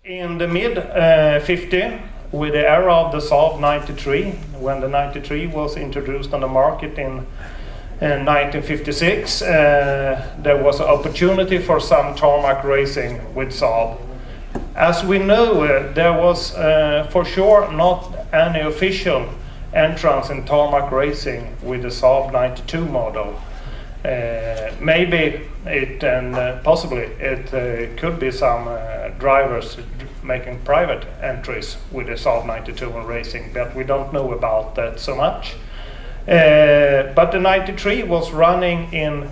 In the mid 50, with the era of the Saab 93, when the 93 was introduced on the market in 1956, there was an opportunity for some tarmac racing with Saab. As we know, there was for sure not any official entrance in tarmac racing with the Saab 92 model. Maybe it and possibly it could be some drivers making private entries with the Saab 92 in racing, but we don't know about that so much. But the 93 was running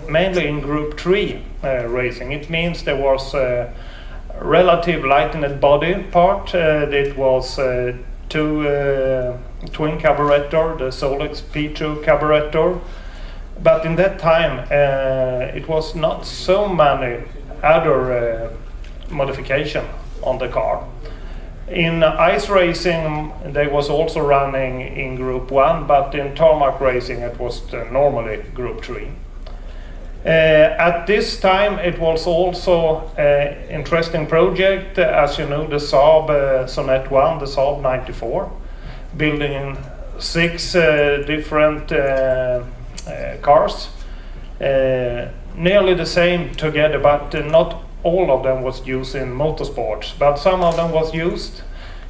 mainly in Group 3 racing. It means there was a relative lightened body part. It was two twin carburetor, the Solex P2 carburetor. But in that time, it was not so many other modification on the car. In ice racing, they was also running in Group 1, but in tarmac racing, it was normally Group 3. At this time, it was also an interesting project, as you know, the Saab Sonnet 1, the Saab 94, building 6 different cars, nearly the same together, but not all of them was used in motorsports, but some of them was used.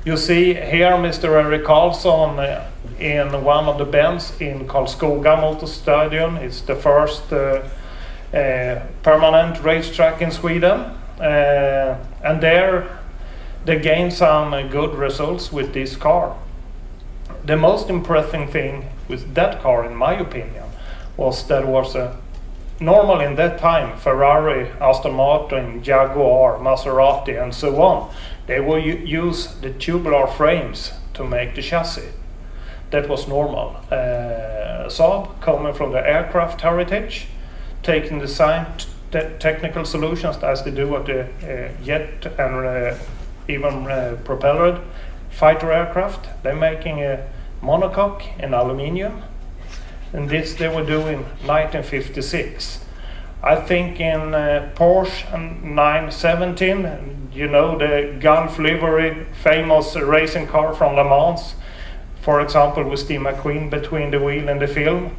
You see here Mr. Eric Karlsson in one of the bends in Karlskoga Motorstadion. It's the first permanent racetrack in Sweden, and there they gained some good results with this car. The most impressive thing with that car, in my opinion, was that was a normal in that time Ferrari, Aston Martin, Jaguar, Maserati and so on. They would use the tubular frames to make the chassis. That was normal. Saab, coming from the aircraft heritage, taking the same technical solutions as they do at the jet and even propellered fighter aircraft. They're making a monocoque in aluminium. And this they were doing 1956. I think in Porsche 917, you know, the Gulf livery, famous racing car from Le Mans, for example, with Steve McQueen between the wheel and the film.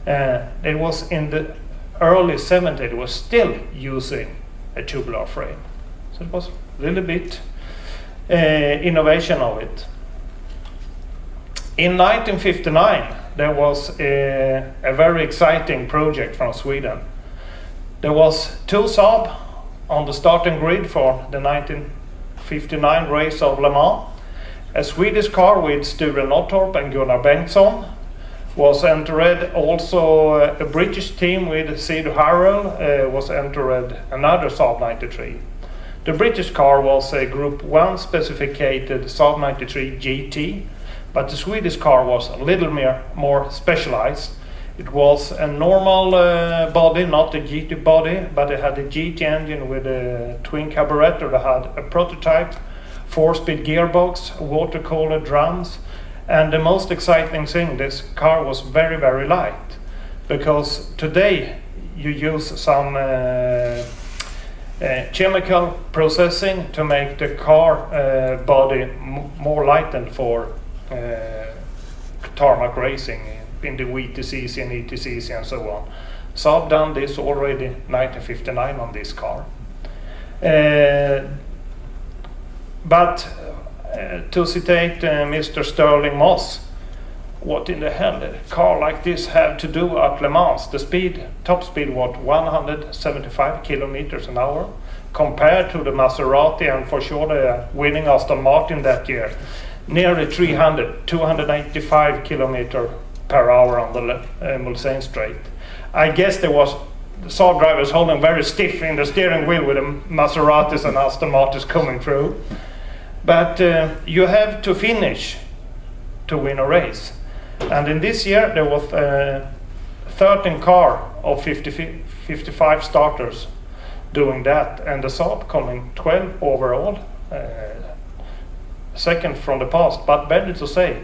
It was in the early 70s, it was still using a tubular frame. So it was a little bit innovation of it. In 1959, there was a very exciting project from Sweden. There was 2 Saab on the starting grid for the 1959 race of Le Mans. A Swedish car with Sture Nottorp and Gunnar Bengtsson was entered. Also a British team with Sid Harrell was entered, another Saab 93. The British car was a Group 1 specificated Saab 93 GT. But the Swedish car was a little more specialized. It was a normal body, not a GT body, but it had a GT engine with a twin carburetor. It had a prototype 4-speed gearbox, water-cooled drums, and the most exciting thing, this car was very, very light. Because today you use some chemical processing to make the car body more lightened for tarmac racing in the VTCC and ETCC and so on. Saab done this already 1959 on this car. But to citate Mr. Sterling Moss, what in the hell did a car like this have to do at Le Mans? The top speed was 175 kilometers an hour, compared to the Maserati and for sure the winning Aston Martin that year. Nearly 285 kilometers per hour on the Mulsanne Straight. I guess there was Saab drivers holding very stiff in the steering wheel with the Maseratis and Aston Martins coming through. But you have to finish to win a race. And in this year there was 13 car of 55 starters doing that, and the Saab coming 12 overall. Second from the past, but better to say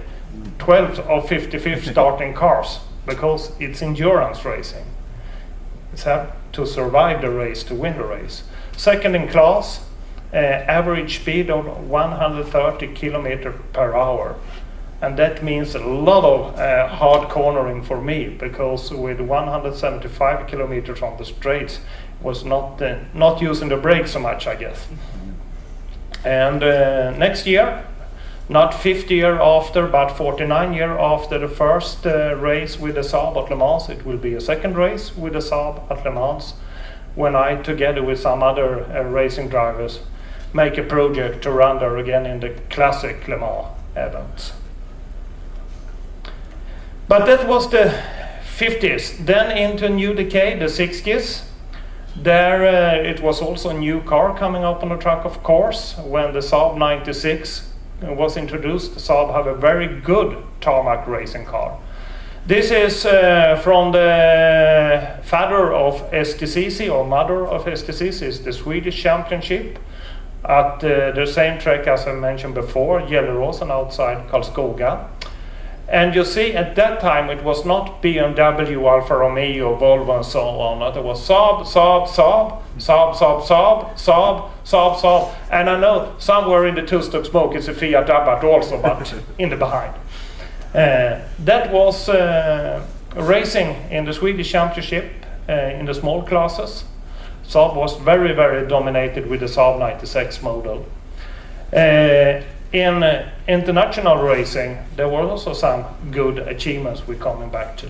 12 of 55 starting cars, because it's endurance racing. It's have to survive the race to win the race. Second in class, average speed of 130 kilometers per hour. And that means a lot of hard cornering for me, because with 175 kilometers on the straights was not using the brake so much, I guess. And next year, not 50 years after, but 49 years after the first race with the Saab at Le Mans, it will be a second race with the Saab at Le Mans, when I, together with some other racing drivers, make a project to run there again in the classic Le Mans events. But that was the 50s. Then into a new decade, the 60s. There it was also a new car coming up on the track, of course, when the Saab 96 was introduced. Saab had a very good tarmac racing car. This is from the father of STCC, or mother of STCC, is the Swedish Championship at the same track as I mentioned before, Gelleråsen outside Karlskoga. And you see, at that time it was not BMW, Alfa Romeo, Volvo and so on. It was Saab, Saab, Saab, Saab, Saab, Saab, Saab, Saab, Saab. And I know somewhere in the two-stroke smoke is a Fiat Abarth also, but in the behind. That was racing in the Swedish Championship in the small classes. Saab was very, very dominated with the Saab 96 model. In international racing, there were also some good achievements we're coming back to.